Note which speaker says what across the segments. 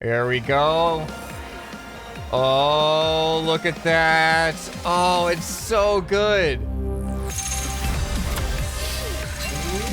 Speaker 1: Here we go. Oh, look at that. Oh, it's so good.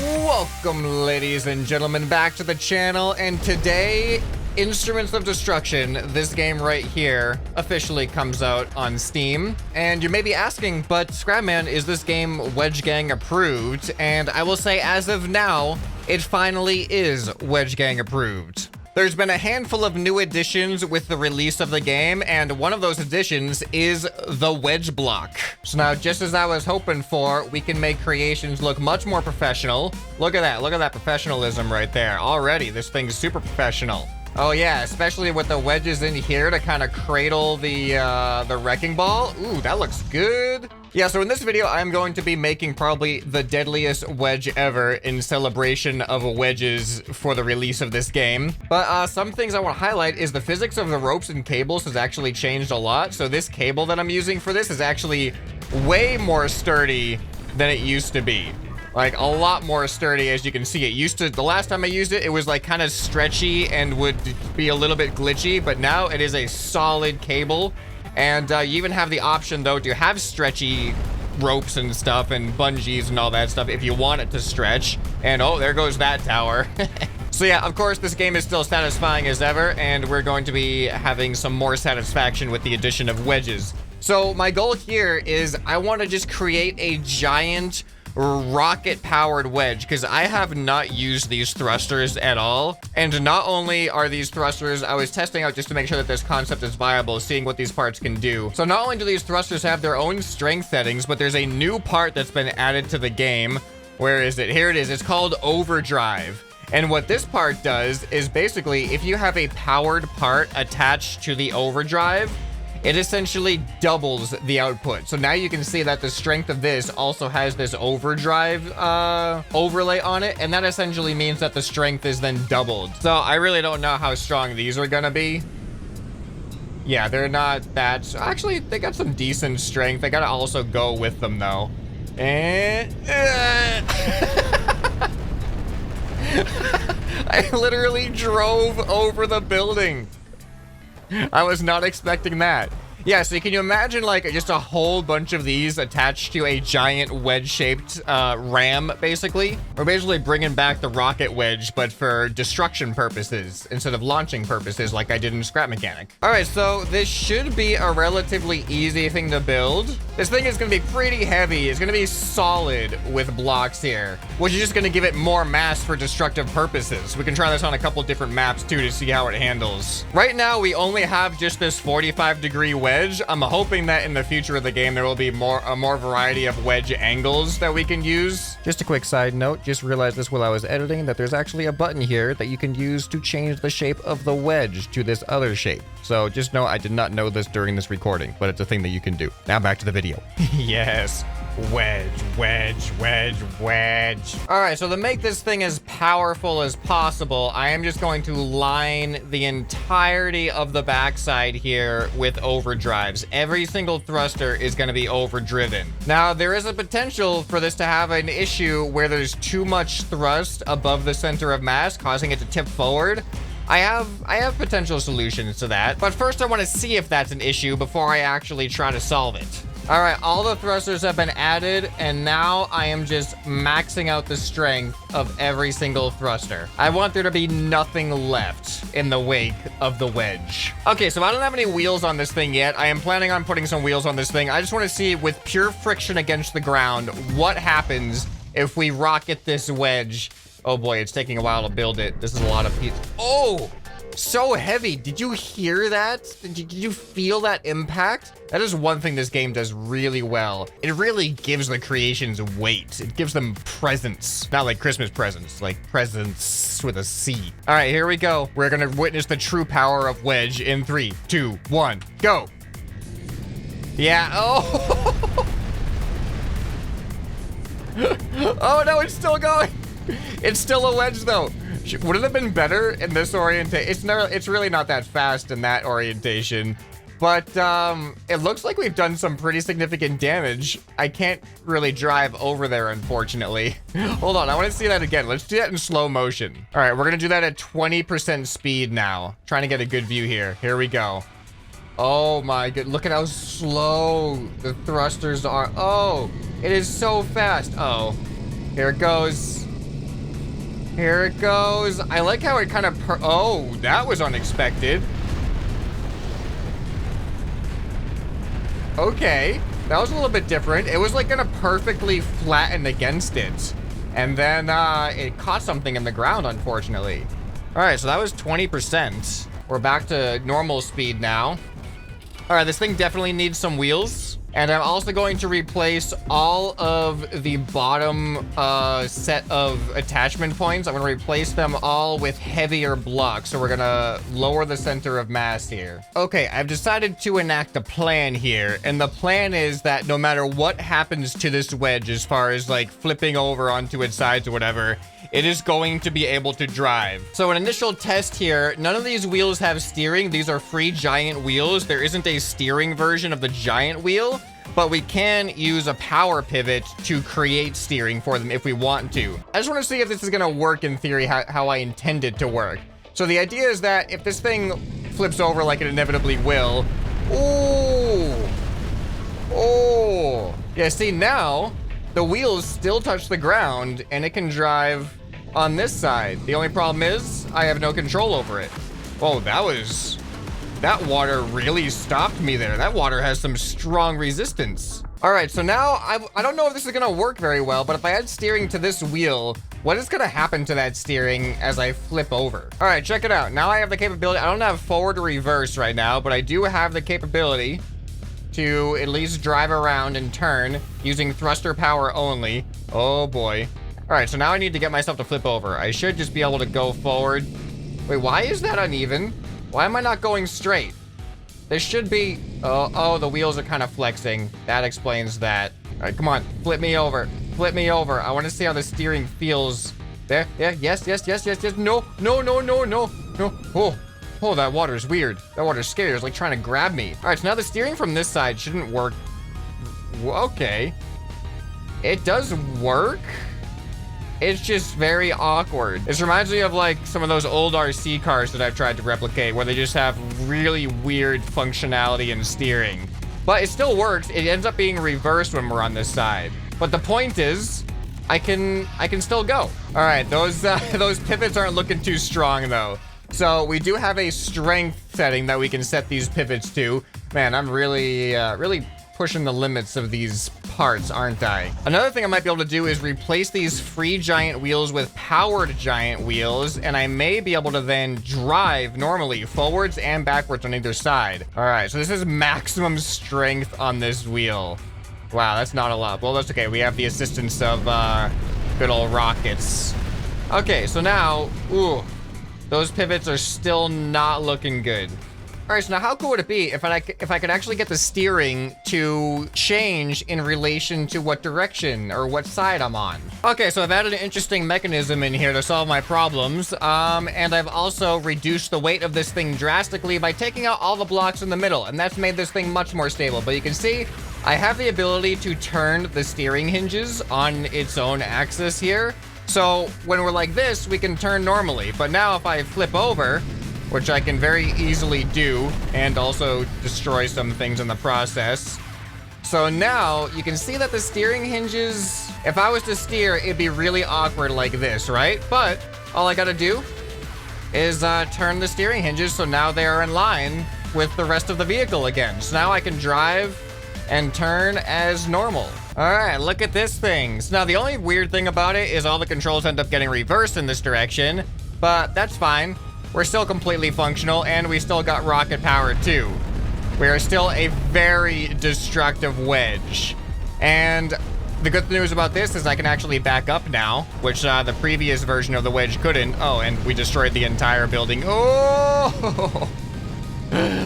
Speaker 1: Welcome, ladies and gentlemen, back to the channel. And today, Instruments of Destruction, this game right here, officially comes out on Steam. And you may be asking, but ScrapMan, is this game Wedge Gang approved? And I will say, as of now, it finally is Wedge Gang approved. There's been a handful of new additions with the release of the game, and one of those additions is the wedge block. So now, just as I was hoping for, we can make creations look much more professional. Look at that professionalism right there. Already, this thing's super professional. Oh yeah, especially with the wedges in here to kind of cradle the wrecking ball. Ooh, that looks good. Yeah, so in this video, I'm going to be making probably the deadliest wedge ever in celebration of wedges for the release of this game. But some things I want to highlight is the physics of the ropes and cables has actually changed a lot. So this cable that I'm using for this is actually way more sturdy than it used to be. Like, a lot more sturdy, as you can see. It used to, the last time I used it, it was like kind of stretchy and would be a little bit glitchy, but now it is a solid cable. And you even have the option, though, to have stretchy ropes and stuff and bungees and all that stuff if you want it to stretch. And oh, there goes that tower. So yeah, of course, this game is still satisfying as ever, and we're going to be having some more satisfaction with the addition of wedges. So my goal here is I want to just create a giant rocket-powered wedge, because I have not used these thrusters at all. And not only are these thrusters, I was testing out just to make sure that this concept is viable, seeing what these parts can do. So not only do these thrusters have their own strength settings, but there's a new part that's been added to the game. Where is it? Here it is. It's called overdrive. And what this part does is basically, if you have a powered part attached to the overdrive, it essentially doubles the output. So now you can see that the strength of this also has this overdrive overlay on it. And that essentially means that the strength is then doubled. So I really don't know how strong these are gonna be. Yeah, they're not that. Actually, they got some decent strength. I gotta also go with them though. And I literally drove over the building. I was not expecting that. Yeah, so can you imagine like just a whole bunch of these attached to a giant wedge-shaped ram, basically? We're basically bringing back the rocket wedge, but for destruction purposes instead of launching purposes like I did in Scrap Mechanic. All right, so this should be a relatively easy thing to build. This thing is gonna be pretty heavy. It's gonna be solid with blocks here, which is just gonna give it more mass for destructive purposes. We can try this on a couple different maps too to see how it handles. Right now, we only have just this 45-degree wedge. I'm hoping that in the future of the game, there will be a more variety of wedge angles that we can use. Just a quick side note, just realized this while I was editing, that there's actually a button here that you can use to change the shape of the wedge to this other shape. So just know I did not know this during this recording, but it's a thing that you can do. Now back to the video. Yes. Wedge, wedge, wedge, wedge. All right, so to make this thing as powerful as possible, I am just going to line the entirety of the backside here with overdrives. Every single thruster is going to be overdriven. Now, there is a potential for this to have an issue where there's too much thrust above the center of mass, causing it to tip forward. I have potential solutions to that, but first I want to see if that's an issue before I actually try to solve it. All right, all the thrusters have been added, and now I am just maxing out the strength of every single thruster. I want there to be nothing left in the wake of the wedge. Okay, so I don't have any wheels on this thing yet. I am planning on putting some wheels on this thing. I just want to see, with pure friction against the ground, what happens if we rocket this wedge. Oh boy, it's taking a while to build it. This is a lot of pieces. Oh! So heavy. Did you hear that? Did you feel that impact? That is one thing this game does really well. It really gives the creations weight. It gives them presence. Not like Christmas presents, like presents with a C. All right, here we go. We're gonna witness the true power of wedge in 3, 2, 1, go. Yeah, oh. Oh no, it's still going. It's still a wedge though. Would it have been better in this orientation? It's really not that fast in that orientation. But it looks like we've done some pretty significant damage. I can't really drive over there, unfortunately. Hold on, I want to see that again. Let's do that in slow motion. All right, we're going to do that at 20% speed now. Trying to get a good view here. Here we go. Oh my god, look at how slow the thrusters are. Oh, it is so fast. Oh, here it goes. Here it goes. I like how it kind of oh, that was unexpected. Okay, that was a little bit different. It was like gonna perfectly flatten against it. And then it caught something in the ground, unfortunately. All right, so that was 20%. We're back to normal speed now. All right, this thing definitely needs some wheels. And I'm also going to replace all of the bottom set of attachment points. I'm gonna replace them all with heavier blocks. So we're gonna lower the center of mass here. Okay, I've decided to enact a plan here. And the plan is that no matter what happens to this wedge, as far as like flipping over onto its sides or whatever, it is going to be able to drive. So an initial test here, none of these wheels have steering. These are free giant wheels. There isn't a steering version of the giant wheel, but we can use a power pivot to create steering for them if we want to. I just want to see if this is gonna work in theory, how I intend it to work. So the idea is that if this thing flips over like it inevitably will, oh, yeah, see now, the wheels still touch the ground and it can drive on this side. The only problem is I have no control over it. Oh, that water really stopped me there. That water has some strong resistance. All right, so now I don't know if this is gonna work very well, but if I add steering to this wheel, what is gonna happen to that steering as I flip over? All right, check it out. Now I have the capability. I don't have forward or reverse right now, but I do have the capability to at least drive around and turn using thruster power only. Oh boy. All right, so now I need to get myself to flip over. I should just be able to go forward. Wait, why is that uneven? Why am I not going straight? There should be, oh, the wheels are kind of flexing. That explains that. All right, come on, flip me over. Flip me over. I want to see how the steering feels. There, yeah, yes. No. Oh, that water's weird. That water's scary. It's like trying to grab me. All right, so now the steering from this side shouldn't work. Okay. It does work. It's just very awkward. This reminds me of like some of those old RC cars that I've tried to replicate where they just have really weird functionality and steering. But it still works. It ends up being reversed when we're on this side. But the point is, I can still go. All right, those pivots aren't looking too strong though. So we do have a strength setting that we can set these pivots to. Man, I'm really pushing the limits of these parts, aren't I? Another thing I might be able to do is replace these free giant wheels with powered giant wheels, and I may be able to then drive normally forwards and backwards on either side. All right, so this is maximum strength on this wheel. Wow, that's not a lot. Well, that's okay. We have the assistance of good old rockets. Okay, so now, ooh, those pivots are still not looking good. All right, so now how cool would it be if I could actually get the steering to change in relation to what direction or what side I'm on? Okay, so I've added an interesting mechanism in here to solve my problems. And I've also reduced the weight of this thing drastically by taking out all the blocks in the middle, and that's made this thing much more stable. But you can see I have the ability to turn the steering hinges on its own axis here. So when we're like this, we can turn normally. But now if I flip over, which I can very easily do, and also destroy some things in the process. So now you can see that the steering hinges, if I was to steer, it'd be really awkward like this, right? But all I gotta do is turn the steering hinges so now they are in line with the rest of the vehicle again. So now I can drive and turn as normal. All right, look at this thing. So now the only weird thing about it is all the controls end up getting reversed in this direction, but that's fine. We're still completely functional, and we still got rocket power too. We are still a very destructive wedge. And the good news about this is I can actually back up now, which the previous version of the wedge couldn't. Oh, and we destroyed the entire building. Oh!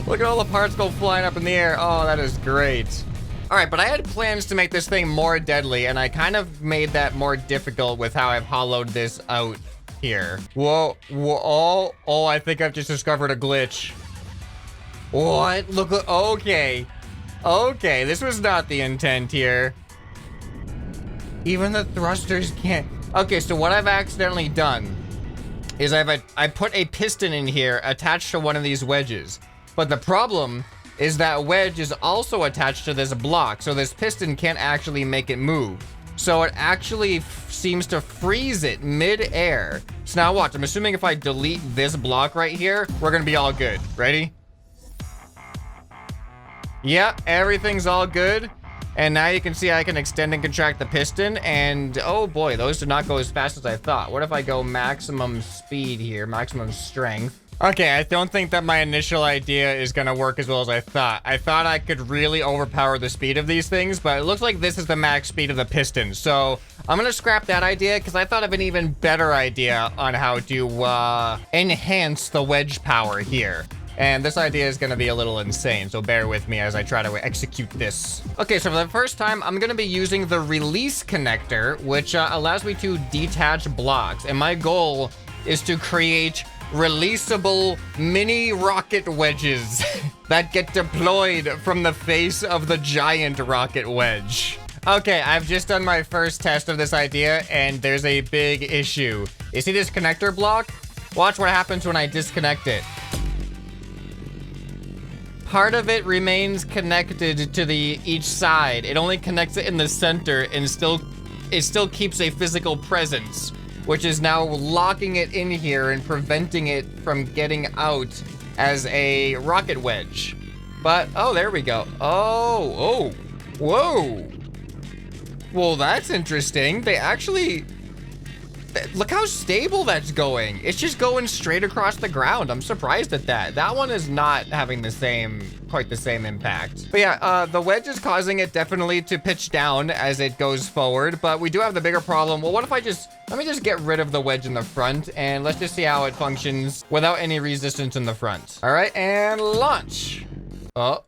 Speaker 1: Look at all the parts go flying up in the air. Oh, that is great. All right, but I had plans to make this thing more deadly, and I kind of made that more difficult with how I've hollowed this out here. Whoa, I think I've just discovered a glitch. What? Look, okay. Okay, this was not the intent here. Even the thrusters can't. Okay, so what I've accidentally done is I put a piston in here attached to one of these wedges. But the problem is that wedge is also attached to this block, so this piston can't actually make it move. So it actually seems to freeze it mid-air. So now watch, I'm assuming if I delete this block right here, we're gonna be all good. Ready? Yeah, everything's all good. And now you can see I can extend and contract the piston, and oh boy, those did not go as fast as I thought. What if I go maximum speed here, maximum strength? Okay, I don't think that my initial idea is gonna work as well as I thought. I thought I could really overpower the speed of these things, but it looks like this is the max speed of the piston. So I'm gonna scrap that idea because I thought of an even better idea on how to enhance the wedge power here. And this idea is gonna be a little insane, so bear with me as I try to execute this. Okay, so for the first time, I'm gonna be using the release connector, which allows me to detach blocks. And my goal is to create releasable mini rocket wedges that get deployed from the face of the giant rocket wedge. Okay, I've just done my first test of this idea, and there's a big issue. You see this connector block? Watch what happens when I disconnect it. Part of it remains connected to each side. It only connects it in the center, and it still keeps a physical presence, which is now locking it in here and preventing it from getting out as a rocket wedge. But, oh, there we go. Oh, whoa. Well, that's interesting. They actually, look how stable that's going. It's just going straight across the ground. I'm surprised at that. That one is not having quite the same impact. But yeah, the wedge is causing it definitely to pitch down as it goes forward, but we do have the bigger problem. Well, what if let me just get rid of the wedge in the front, and let's just see how it functions without any resistance in the front. All right, and launch. Oh,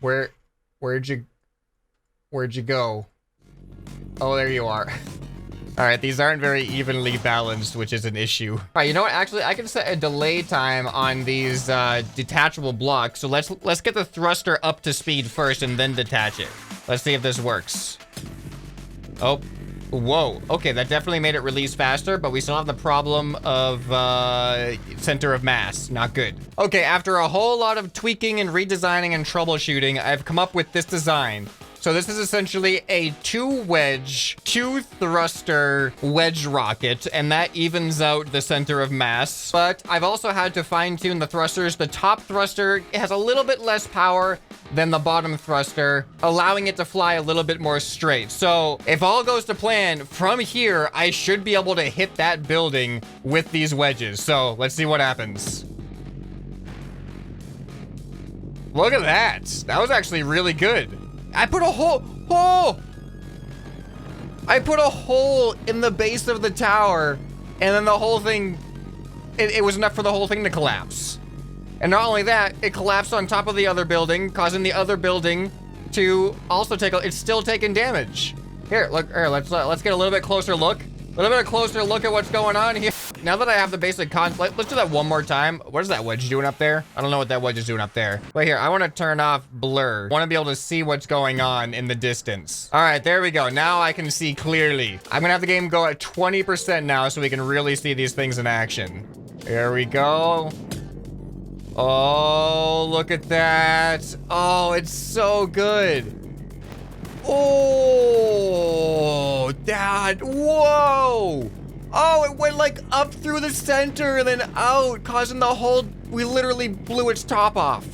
Speaker 1: where'd you go? Oh, there you are. All right, these aren't very evenly balanced, which is an issue. All right, you know what? Actually, I can set a delay time on these detachable blocks. So let's get the thruster up to speed first and then detach it. Let's see if this works. Oh, whoa. Okay, that definitely made it release faster, but we still have the problem of center of mass. Not good. Okay, after a whole lot of tweaking and redesigning and troubleshooting, I've come up with this design. So this is essentially a 2-wedge, 2-thruster wedge rocket, and that evens out the center of mass. But I've also had to fine-tune the thrusters. The top thruster has a little bit less power than the bottom thruster, allowing it to fly a little bit more straight. So if all goes to plan, from here, I should be able to hit that building with these wedges. So let's see what happens. Look at that. That was actually really good. I put a hole. I put a hole in the base of the tower, and then the whole thing, it was enough for the whole thing to collapse. And not only that, it collapsed on top of the other building, causing the other building to also it's still taking damage. Here, look, let's get a little bit closer look. A little bit closer look at what's going on here. Now that I have the basic concept, let's do that one more time. What is that wedge doing up there? I don't know what that wedge is doing up there. But here, I want to turn off blur. I want to be able to see what's going on in the distance. All right, there we go. Now I can see clearly. I'm gonna have the game go at 20% now so we can really see these things in action. Here we go. Oh, look at that. Oh, it's so good. Oh, Dad, whoa. Oh, it went like up through the center and then out, causing the whole, we literally blew its top off.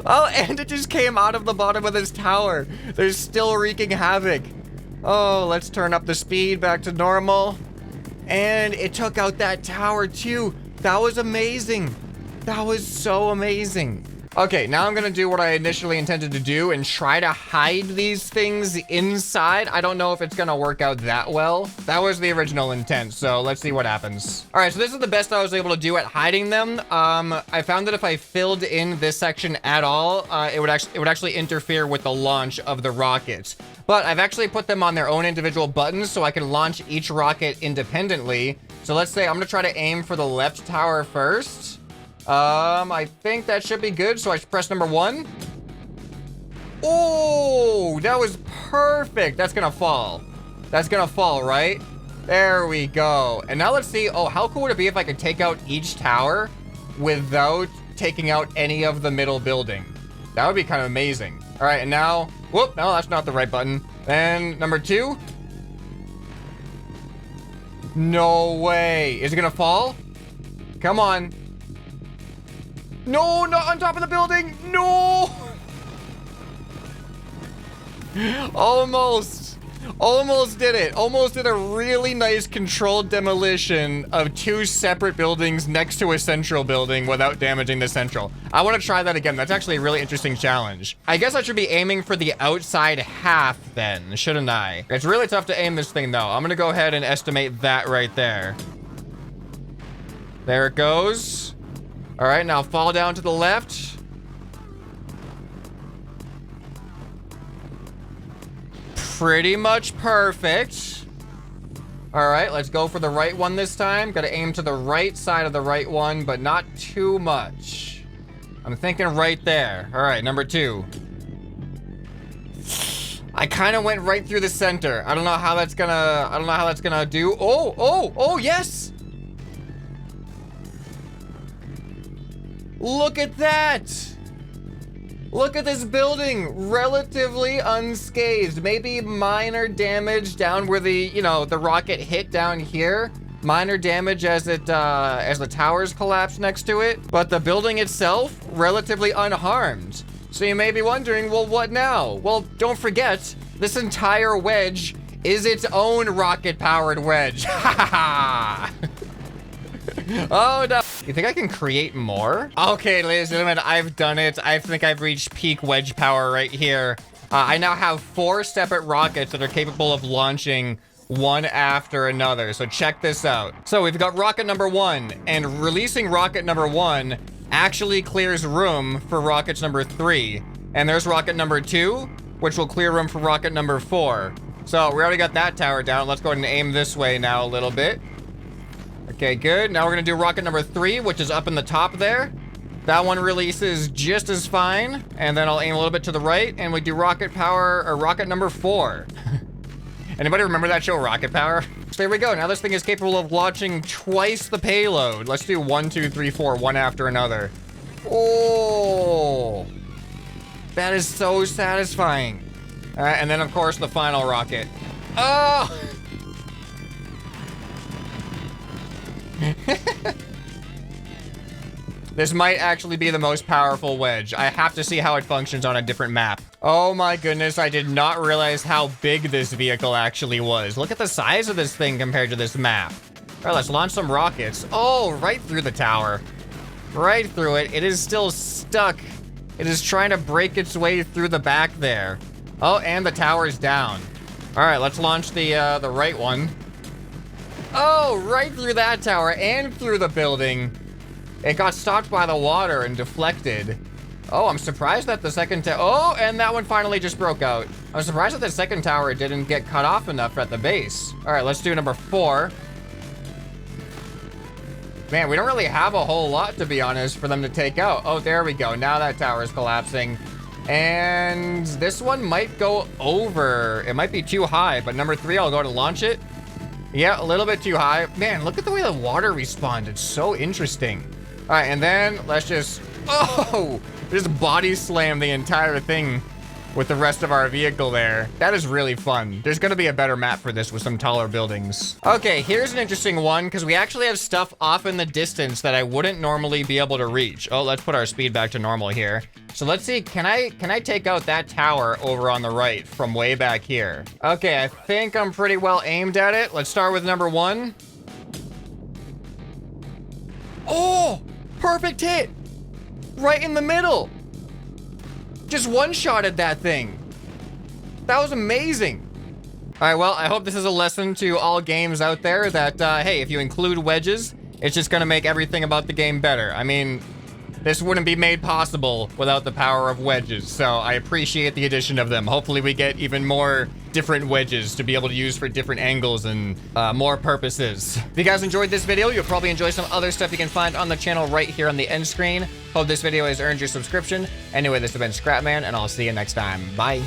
Speaker 1: Oh, and it just came out of the bottom of this tower. They're still wreaking havoc. Oh, let's turn up the speed back to normal. And it took out that tower too. That was amazing. That was so amazing. Okay, now I'm gonna do what I initially intended to do and try to hide these things inside. I don't know if it's gonna work out that well. That was the original intent, so let's see what happens. All right, so this is the best I was able to do at hiding them. I found that if I filled in this section at all, it would actually interfere with the launch of the rockets. But I've actually put them on their own individual buttons so I can launch each rocket independently. So let's say I'm gonna try to aim for the left tower first. I think that should be good. So I should press number 1. Oh, that was perfect. That's gonna fall. That's gonna fall, right? There we go. And now let's see. Oh, how cool would it be if I could take out each tower without taking out any of the middle building? That would be kind of amazing. All right, and now, whoop, no, that's not the right button. Then number 2. No way. Is it gonna fall? Come on. No, not on top of the building. No. Almost did it. Almost did a really nice controlled demolition of 2 separate buildings next to a central building without damaging the central. I want to try that again. That's actually a really interesting challenge. I guess I should be aiming for the outside half then, shouldn't I? It's really tough to aim this thing though. I'm gonna go ahead and estimate that right there. There it goes. All right, now fall down to the left. Pretty much perfect. All right, let's go for the right one this time. Gotta aim to the right side of the right one, but not too much. I'm thinking right there. All right, number 2. I kind of went right through the center. I don't know how that's gonna do. Oh, yes. Look at that. Look at this building, relatively unscathed. Maybe minor damage down where the rocket hit down here. Minor damage as the towers collapse next to it. But the building itself, relatively unharmed. So you may be wondering, well, what now? Well, don't forget, this entire wedge is its own rocket-powered wedge. Ha ha ha! Oh no. You think I can create more? Okay, ladies and gentlemen, I've done it. I think I've reached peak wedge power right here. I now have 4 separate rockets that are capable of launching one after another. So check this out. So we've got rocket number 1, and releasing rocket number 1 actually clears room for rockets number 3. And there's rocket number 2, which will clear room for rocket number 4. So we already got that tower down. Let's go ahead and aim this way now a little bit. Okay, good. Now we're gonna do rocket number 3, which is up in the top there. That one releases just as fine. And then I'll aim a little bit to the right, and we do rocket power, or rocket number 4. Anybody remember that show, Rocket Power? So there we go. Now this thing is capable of launching twice the payload. Let's do 1, 2, 3, 4, one after another. Oh, that is so satisfying. All right, and then of course the final rocket. Oh! This might actually be the most powerful wedge. I have to see how it functions on a different map. Oh my goodness, I did not realize how big this vehicle actually was. Look at the size of this thing compared to this map. All right, let's launch some rockets. Oh, right through the tower. Right through it. It is still stuck. It is trying to break its way through the back there. Oh, and the tower's down. All right, let's launch the right one. Oh, right through that tower and through the building. It got stopped by the water and deflected. Oh, I'm surprised that the second tower... Oh, and that one finally just broke out. I'm surprised that the second tower didn't get cut off enough at the base. All right, let's do number 4. Man, we don't really have a whole lot, to be honest, for them to take out. Oh, there we go. Now that tower is collapsing. And this one might go over. It might be too high, but number 3, I'll go to launch it. Yeah, a little bit too high. Man, look at the way the water respawned. It's so interesting. All right, and then let's just, just body slam the entire thing with the rest of our vehicle there. That is really fun. There's gonna be a better map for this with some taller buildings. Okay, here's an interesting one because we actually have stuff off in the distance that I wouldn't normally be able to reach. Oh, let's put our speed back to normal here. So let's see, can I take out that tower over on the right from way back here? Okay, I think I'm pretty well aimed at it. Let's start with number 1. Oh, perfect hit. Right in the middle. Just one-shotted that thing. That was amazing. All right, well, I hope this is a lesson to all games out there that, hey, if you include wedges, it's just gonna make everything about the game better. I mean, This wouldn't be made possible without the power of wedges, so I appreciate the addition of them. Hopefully we get even more different wedges to be able to use for different angles and more purposes. If you guys enjoyed this video, you'll probably enjoy some other stuff you can find on the channel right here on the end screen. Hope this video has earned your subscription. Anyway, this has been ScrapMan, and I'll see you next time. Bye.